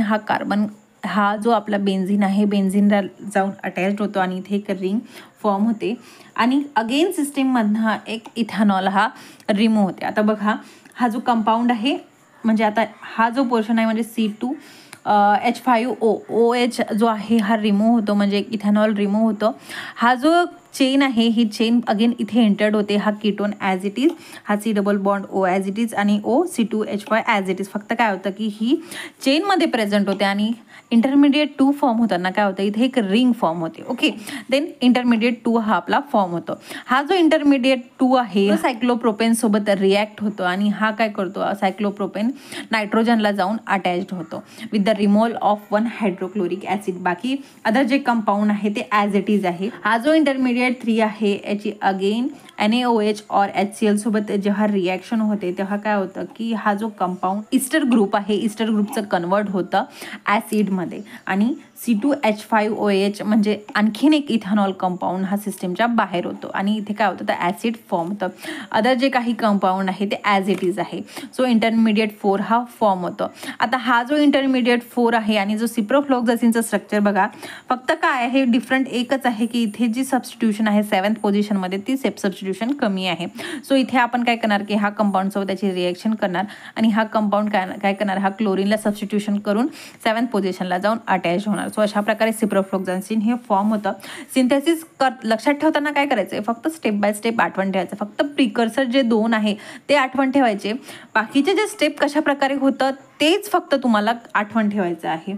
हा जो आपला बेन्झिन आहे बेन्झिनला जाऊन अटॅच्ड होतो आणि इथे एक रिंग फॉर्म होते आणि अगेन सिस्टीममधनं एक इथॅनॉल हा रिमूव्ह होते. आता बघा हा जो कंपाऊंड आहे म्हणजे आता हा जो पोर्शन आहे म्हणजे C2H5OH जो आहे हा रिमूव्ह होतो, म्हणजे इथॅनॉल रिमूव्ह होतो. हा जो चेन आहे, ही चेन अगेन इथे एंटर्ड होते. हा कीटोन ॲज इट इज, हा C double bond O as it is आणि O C2H5 as it is. फक्त काय होतं की ही चेनमध्ये प्रेझेंट होते आणि इंटरमिडिएट 2 फॉर्म होताना काय होतं, इथे एक रिंग फॉर्म होते. ओके, देन इंटरमिडिएट 2 हा आपला फॉर्म होतो. हा जो इंटरमिडिएट 2 आहे सायक्लोप्रोपेन सोबत रिॲक्ट होतो आणि हा काय करतो, सायक्लोप्रोपेन नायट्रोजनला जाऊन अटॅच्ड होतो with the removal of 1 hydrochloric acid. बाकी अदर जे कंपाऊंड आहे ते ॲज इट इज आहे. हा जो इंटरमिडिएट 3 आहे याची अगेन NaOH और HCl सोबत जेव्हा रिॲक्शन होते तेव्हा काय होतं की हा जो कंपाऊंड ईस्टर ग्रुप आहे, ईस्टर ग्रुपचं कन्वर्ट होतं ॲसिडमध्ये आणि C2H5OH म्हणजे आणखीन एक इथेनॉल कंपाऊंड हा सिस्टीमच्या बाहेर होतो आणि इथे काय होतं तर ॲसिड फॉर्म होतं. अदर जे काही कंपाऊंड आहे ते ॲज इट इज आहे. सो इंटरमिडिएट 4 हा फॉर्म होतो. आता हा जो इंटरमिडिएट 4 आहे आणि जो सिप्रोफ्लोक्सासिनचं स्ट्रक्चर बघा, फक्त काय आहे डिफरंट एकच आहे की इथे जी सबस्टिट्यूशन आहे 7th पोझिशनमध्ये ती सबस्टिट्यूशन कमी आहे. सो इथे आपण काय करणार की हा कंपाऊंडसोबत त्याची रिएक्शन करणार आणि हा कंपाऊंड काय करणार, हा क्लोरीनला सबस्टिट्यूशन करून 7th पोझिशनला जाऊन अटॅच होणार. सो अशा प्रकारे सिप्रोफ्लोक्सासिन हे फॉर्म होतं. सिंथेसिस लक्षात ठेवताना काय करायचं, फक्त स्टेप बाय स्टेप आठवण ठेवायचं. फक्त प्रिकर्सर जे 2 आहे ते आठवण ठेवायचे. बाकीचे जे स्टेप कशा प्रकारे होतं तेच फक्त तुम्हाला आठवण ठेवायचं आहे.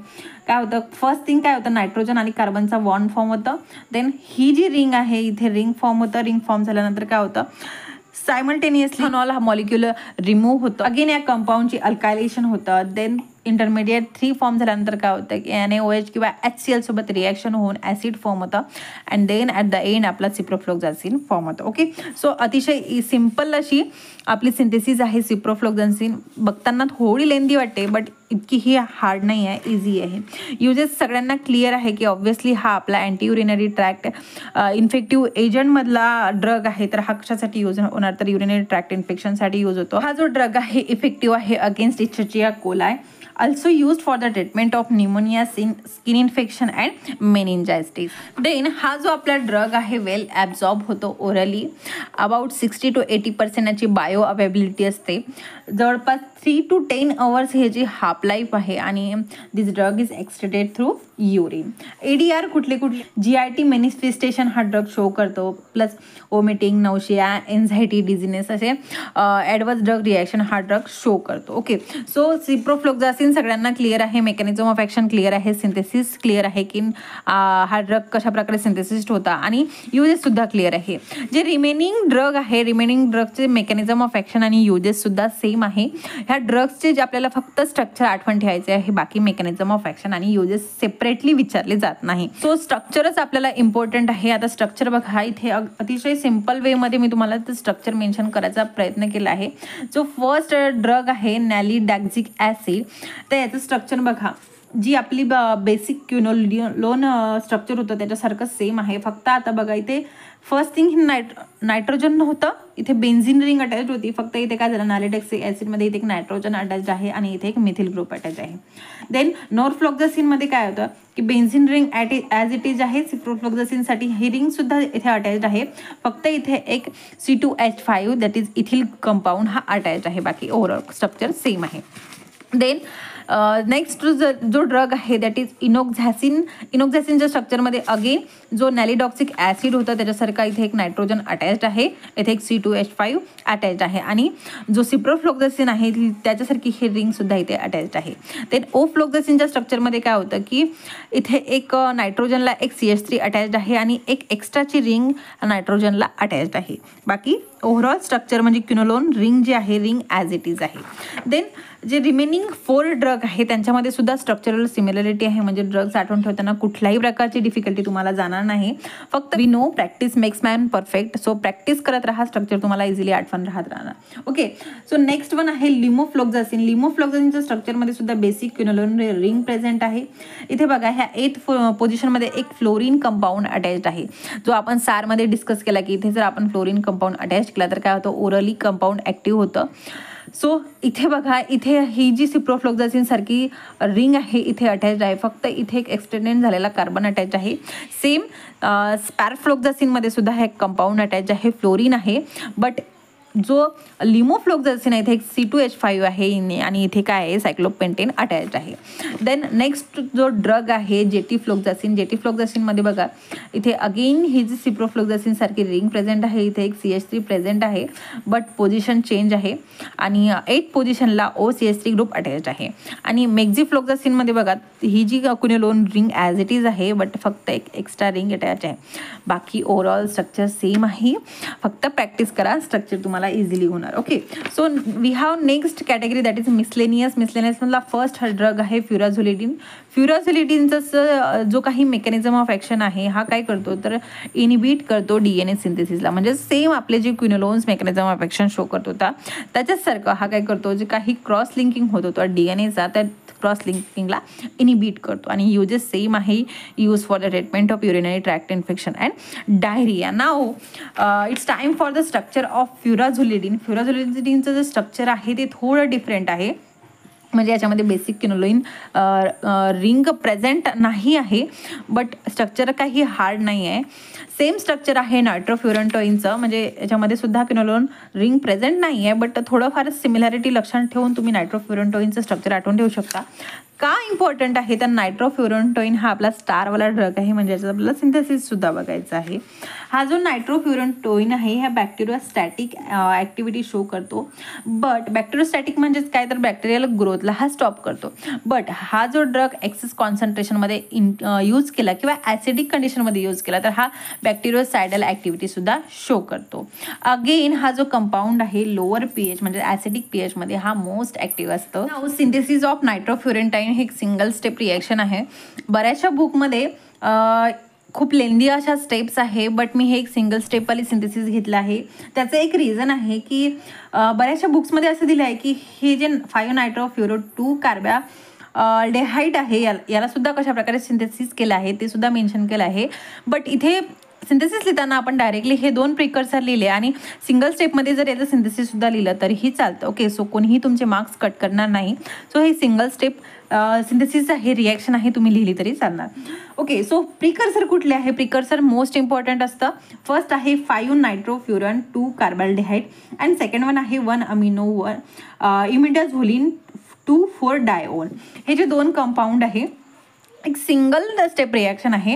काय होतं, फर्स्ट थिंग काय होतं, नायट्रोजन आणि कार्बनचा बॉन्ड फॉर्म होतं. देन ही जी रिंग आहे इथे रिंग फॉर्म होतं. रिंग फॉर्म झाल्यानंतर काय होतं, सायमल्टेनियसली इथेनॉल हा मॉलिक्युल रिमूव्ह होतं. अगेन या कंपाऊंडची अल्कायलेशन होतं. देन इंटरमिडिएट 3 फॉर्म झाल्यानंतर काय होतं की NaOH किंवा HCl सोबत रिॲक्शन होऊन ॲसिड फॉर्म होतं and then at the end आपला सिप्रोफ्लोक्सासिन फॉर्म होतं. ओके, सो अतिशय सिम्पल अशी आपली सिंथेसिस आहे सिप्रोफ्लोक्सासिन. बघताना थोडी लेंदी वाटते बट इतकी ही हार्ड नाही आहे, इझी आहे. युजेस सगळ्यांना क्लिअर आहे की ऑब्व्हियसली हा आपला अँटी युरिनरी ट्रॅक्ट इन्फेक्टिव्ह एजंटमधला ड्रग आहे. तर हा कशासाठी यूज होणार, तर युरिनरी ट्रॅक्ट इन्फेक्शनसाठी यूज होतो. हा जो ड्रग आहे इफेक्टिव्ह आहे अगेन्स्ट इच्छिचिया coli, also used for the treatment of pneumonia, skin infection and meningitis. Then हा जो आपला ड्रग आहे वेल ॲब्झॉर्ब होतो ओरली. अबाउट 60 to 80% याची बायो अवेबिलिटी असते. जवळपास 3 to 10 hours हे जी हाफ लाईफ आहे आणि this drug is excreted through urine. ADR कुठले GIT मॅनिफेस्टेशन हा ड्रग शो करतो. Plus vomiting, nausea, anxiety, dizziness असे ॲडवर्स ड्रग रिॲक्शन हा ड्रग शो करतो. ओके, सो सिप्रोफ्लोक्सासिन सगळ्यांना क्लिअर आहे, मेकॅनिझम ऑफ ॲक्शन क्लिअर आहे, सिंथेसिस क्लिअर आहे की हा ड्रग कशा प्रकारे सिंथेसिस होता आणि युजेस सुद्धा क्लिअर आहे. जे रिमेनिंग ड्रग आहे, रिमेनिंग ड्रगचे मेकॅनिझम ऑफ ॲक्शन आणि युजेस सुद्धा सेम आहे. ह्या ड्रग्सचे जे आपल्याला फक्त स्ट्रक्चर आठवण ठेवायचे आहे, बाकी मेकॅनिझम ऑफ ॲक्शन आणि युजेस सेपरेटली विचारले जात नाही. सो स्ट्रक्चरच आपल्याला इम्पॉर्टंट आहे. आता स्ट्रक्चर बघा, इथे अतिशय सिम्पल वेमध्ये मी तुम्हाला ते स्ट्रक्चर मेन्शन करायचा प्रयत्न केला आहे. जो फर्स्ट ड्रग आहे नॅलिडॅक्झिक ॲसिड, तर याचं स्ट्रक्चर बघा, जी आपली बेसिक क्विनोलोन स्ट्रक्चर होतं त्याच्यासारखं सेम आहे. फक्त आता बघा इथे फर्स्ट थिंग नायट्रोजन नव्हतं, इथे बेन्झिन रिंग अटॅच होती. फक्त इथे काय झालं, नॅलिडॅक्झिक ॲसिडमध्ये इथे एक नायट्रोजन अटॅच आहे आणि इथे एक मिथिल ग्रुप अटॅच आहे. देन नॉरफ्लोक्सासिनमध्ये काय होतं की benzene ring as it is आहे. सिप्रोफ्लोक्सासिनसाठी ही रिंग सुद्धा इथे अटॅच आहे. फक्त इथे एक C2H5 that is ethyl compound हा अटॅच आहे. बाकी ओव्हरऑल स्ट्रक्चर सेम आहे. देन नेक्स्ट जो ड्रग आहे दॅट इज इनोक्झॅसिन. इनोक्झॅसिनच्या स्ट्रक्चरमध्ये अगेन जो नॅलिडॉक्सिक ॲसिड होता त्याच्यासारखा इथे एक नायट्रोजन अटॅच्ड आहे, इथे एक C2H5 अटॅच्ड आहे आणि जो सिप्रोफ्लोक्सासिन आहे त्याच्यासारखी ही रिंगसुद्धा इथे अटॅच्ड आहे. देन ओफ्लोक्सासिनच्या स्ट्रक्चरमध्ये काय होतं की इथे एक नायट्रोजनला एक CH3 अटॅच्ड आहे आणि एक एक्स्ट्राची रिंग नायट्रोजनला अटॅच्ड आहे. बाकी ओव्हरऑल स्ट्रक्चर म्हणजे क्विनोलोन रिंग जी आहे रिंग ॲज इट इज आहे. देन जे रिमेनिंग 4 ड्रग आहे त्यांच्यामध्ये सुद्धा स्ट्रक्चरल सिमिलरिटी आहे. म्हणजे ड्रग्स आठवून ठेवताना कुठल्याही प्रकारची डिफिकल्टी तुम्हाला जाणार नाही. फक्त we know practice makes man perfect. So practice करत राहा, स्ट्रक्चर तुम्हाला इझिली आठवण राहणार. ओके, सो नेक्स्ट वन आहे लिमोफ्लोक्सासिन. लिमोफ्लोक्सासिनच्या स्ट्रक्चरमध्ये सुद्धा बेसिक क्विनोलोन रिंग प्रेझेंट आहे. इथे बघा ह्या 8th पोझिशनमध्ये एक फ्लोरीन कंपाऊंड अटॅच्ड आहे, जो आपण सारमध्ये डिस्कस केला की इथे जर आपण फ्लोरीन कंपाऊंड अटॅच केला तर काय होतं, ओरली कंपाऊंड ॲक्टिव्ह होतं. सो इथे बघा, इथे ही जी सिप्रोफ्लोक्सासिन सारखी रिंग आहे इथे अटॅच आहे. फक्त इथे एक एक्सटेंडेड झालेला कार्बन अटॅच आहे. सेम स्पॅरफ्लोक्सासिनमध्ये सुद्धा हे कंपाऊंड अटॅच आहे, फ्लोरीन आहे. बट जो लिमोफ्लोक्झासिन आहे इथे एक C2H5 आहे आणि इथे काय आहे सायक्लोपेंटेन अटॅच्ड आहे. देन नेक्स्ट जो ड्रग आहे जेटीफ्लोक्झासिनमध्ये बघा इथे अगेन ही जी सिप्रोफ्लोक्झासिन सारखी रिंग प्रेझेंट आहे, इथे एक CH3 प्रेझेंट आहे बट पोझिशन चेंज आहे आणि 8 पोझिशनला OCH3 ग्रुप अटॅच्ड आहे. आणि मेक्झिफ्लोक्झासिनमध्ये बघा ही जी quinolone ring as it is आहे बट फक्त एक एक्स्ट्रा रिंग अटॅच आहे. बाकी ओव्हरऑल स्ट्रक्चर सेम आहे, फक्त प्रॅक्टिस करा, स्ट्रक्चर तुम्हाला इझिली होणार. Okay, so we have next category that is miscellaneous. मिसलेनियसमधला फर्स्ट हा ड्रग आहे फ्युराझोलिडिन. फ्युराझोलिडिनचा जो काही मेकॅनिझम ऑफ ॲक्शन आहे हा काय करतो तर इनिबिट करतो DNA सिंथेसिसला. म्हणजे सेम आपले जे क्विनोलोन्स मेकॅनिझम ऑफ ॲक्शन शो करत होता त्याच्यासारखं हा काय करतो, जे काही क्रॉस लिंकिंग होत होतं DNAचा त्या क्रॉस लिंकिंगला इनिबिट करतो. आणि युजेस सेम आहे, use for the treatment of urinary tract infection and diarrhoea. Now it's time for the structure of furazolidone. फ्युराझोलिडिनचं जे स्ट्रक्चर आहे ते थोडं डिफरंट आहे, म्हणजे याच्यामध्ये बेसिक क्विनोलोइन रिंग प्रेझेंट नाही आहे बट स्ट्रक्चर काही हार्ड नाही आहे. सेम स्ट्रक्चर आहे नायट्रोफ्युरंटोइनचं, म्हणजे याच्यामध्ये सुद्धा क्विनोलोन रिंग प्रेझेंट नाही आहे बट थोडंफार सिमिलॅरिटी लक्षात ठेवून तुम्ही नायट्रोफ्युरंटोइनचं स्ट्रक्चर आठवून ठेवू शकता. का इम्पॉर्टंट आहे तर नायट्रोफ्युरंटोइन हा आपला स्टारवाला ड्रग आहे, म्हणजे याचं आपल्याला सिंथेसिससुद्धा बघायचं आहे. हा जो नायट्रोफ्युरंटोइन आहे ह्या बॅक्टेरियोस्टॅटिक ॲक्टिव्हिटी शो करतो. बट बॅक्टेरियोस्टॅटिक म्हणजेच काय तर बॅक्टेरियल ग्रोथला हा स्टॉप करतो. बट हा जो ड्रग एक्सेस कॉन्सन्ट्रेशनमध्ये यूज केला किंवा ॲसिडिक कंडिशनमध्ये यूज केला तर हा बॅक्टेरियोसायडल ॲक्टिव्हिटीसुद्धा शो करतो. अगेन हा जो कंपाऊंड आहे लोअर pH म्हणजे ॲसिडिक pHमध्ये हा मोस्ट ॲक्टिव्ह असतं. नाउ सिंथेसिस ऑफ नायट्रोफ्युरंटाइन हे एक सिंगल स्टेप रिॲक्शन आहे. बऱ्याचशा बुकमध्ये खूप लेंदी अशा स्टेप्स आहे बट मी हे एक सिंगल स्टेपवाली सिंथेसिस घेतलं आहे. त्याचं एक रिझन आहे की बऱ्याचशा बुक्समध्ये असं दिलं आहे की हे जे 5-नायट्रोफ्युरो-2 कार्बा डेहाइड आहे याला सुद्धा कशा प्रकारे सिंथेसिस केलं आहे ते सुद्धा मेन्शन केलं आहे. बट इथे सिंथेसिस लिहिताना आपण डायरेक्टली हे 2 प्रिकर्सर लिहिले आणि सिंगल स्टेपमध्ये जर याचं सिंथेसिस सुद्धा लिहिलं तरीही चालतं. ओके, सो कोणीही तुमचे मार्क्स कट करणार नाही. सो हे सिंगल स्टेप सिंथेसिस आहे, रिॲक्शन आहे, तुम्ही लिहिली तरी चालणार. ओके, सो प्रिकर्सर कुठले आहे? प्रिकर्सर मोस्ट इम्पॉर्टंट असतं. फर्स्ट आहे 5-नायट्रोफ्युरन-2 कार्बल्डिहाइड अँड सेकंड वन आहे 1-अमिनो इमिडाझोलिन 2,4-डायोन. हे जे 2 कंपाऊंड आहे एक सिंगल स्टेप रिॲक्शन आहे.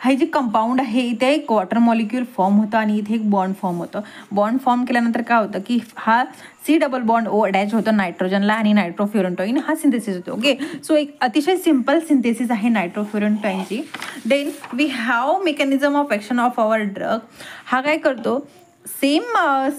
हे जे कंपाऊंड आहे इथे एक वॉटर मॉलिक्यूल फॉर्म होतं आणि इथे एक बॉन्ड फॉर्म होतं. बॉन्ड फॉर्म केल्यानंतर काय होतं की हा C+O अटॅच होतं नायट्रोजनला आणि नायट्रोफ्युरंटोइन हा सिंथेसिस होतो. ओके, सो एक अतिशय सिंपल सिंथेसिस आहे नायट्रोफ्युरंटोइनची. Then we have mechanism of action of our drug. हा काय करतो सेम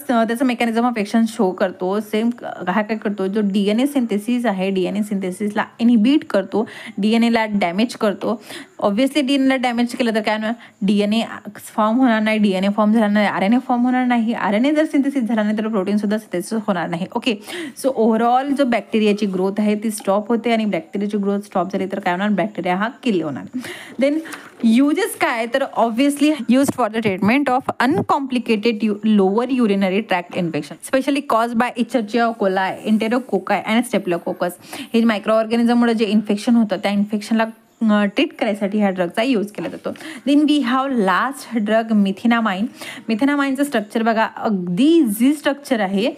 त्याचं मेकॅनिझम ऑफ ॲक्शन शो करतो. सेम हा काय करतो जो DNA सिंथेसिस आहे DNA सिंथेसिसला इनिबिट करतो, DNAला डॅमेज करतो. ऑब्व्हियसली DNAला डॅमेज केलं तर काय होणार, DNA फॉर्म होणार नाही, DNA फॉर्म झाला नाही, RNA फॉर्म होणार नाही, RNA जर सिंथेसिस झाला नाही तर प्रोटीनसुद्धा सिंथेसिस होणार नाही. ओके, सो ओव्हरऑल जो बॅक्टेरियाची ग्रोथ आहे ती स्टॉप होते आणि बॅक्टेरियाची ग्रोथ स्टॉप झाली तर काय होणार, बॅक्टेरिया हा किल होणार. देन युजेस काय तर obviously used for the treatment of uncomplicated lower urinary tract infection specially cause by Escherichia coli, enterococci and staphylococcus. हे मायक्रो ऑर्गॅनिझममुळे जे इन्फेक्शन होतं त्या इन्फेक्शनला ट्रीट करायसाठी ह्या ड्रगचा यूज केला जातो. Then we have last drug methenamine. मिथेनामाइनचं स्ट्रक्चर बघा अगदी इझी स्ट्रक्चर आहे.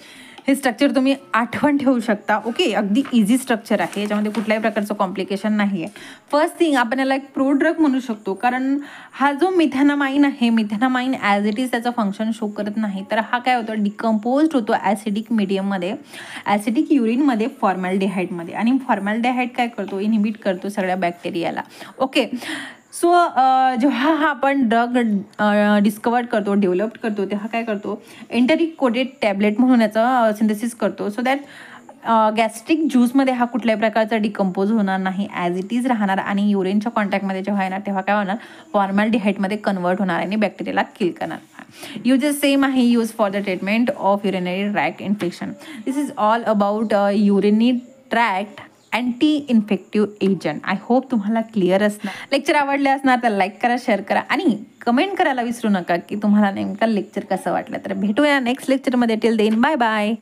हे स्ट्रक्चर तुम्ही आठवण ठेवू शकता. ओके, अगदी इझी स्ट्रक्चर आहे, याच्यामध्ये कुठल्याही प्रकारचं कॉम्प्लिकेशन नाही आहे. फर्स्ट थिंग आपण याला एक प्रोड्रग म्हणू शकतो कारण हा जो मिथेनामाइन आहे मिथेनामाइन ॲज इट इज त्याचं फंक्शन शो करत नाही तर हा काय होतो डिकम्पोज्ड होतो ॲसिडिक मीडियममध्ये, ॲसिडिक युरिनमध्ये, फॉर्मॅल्डिहाइडमध्ये. आणि फॉर्मॅल्डिहाइड काय करतो इनिबिट करतो सगळ्या बॅक्टेरियाला. ओके, सो जेव्हा हा आपण ड्रग डिस्कवर करतो डेव्हलप करतो तेव्हा काय करतो एंटरिक कोडेड टॅबलेट म्हणून याचं सिंथेसिस करतो सो दॅट गॅस्ट्रिक ज्यूसमध्ये हा कुठल्याही प्रकारचा डिकम्पोज होणार नाही, ॲज इट इज राहणार आणि युरिनच्या कॉन्टॅक्टमध्ये जेव्हा येणार तेव्हा काय होणार फॉर्मॅल्डिहाइडमध्ये कन्वर्ट होणार आणि बॅक्टेरियाला किल करणार. युजेस सेम आहे use for the treatment of urinary tract infection. This is all about urinary tract anti infective agent. I hope तुम्हाला क्लिअर असणार. लेक्चर आवडले असणार तर लाईक करा, शेअर करा आणि कमेंट करायला विसरू नका की तुम्हाला नेमका लेक्चर कसं वाटलं. तर भेटूया नेक्स्ट लेक्चरमध्ये. Till then bye bye.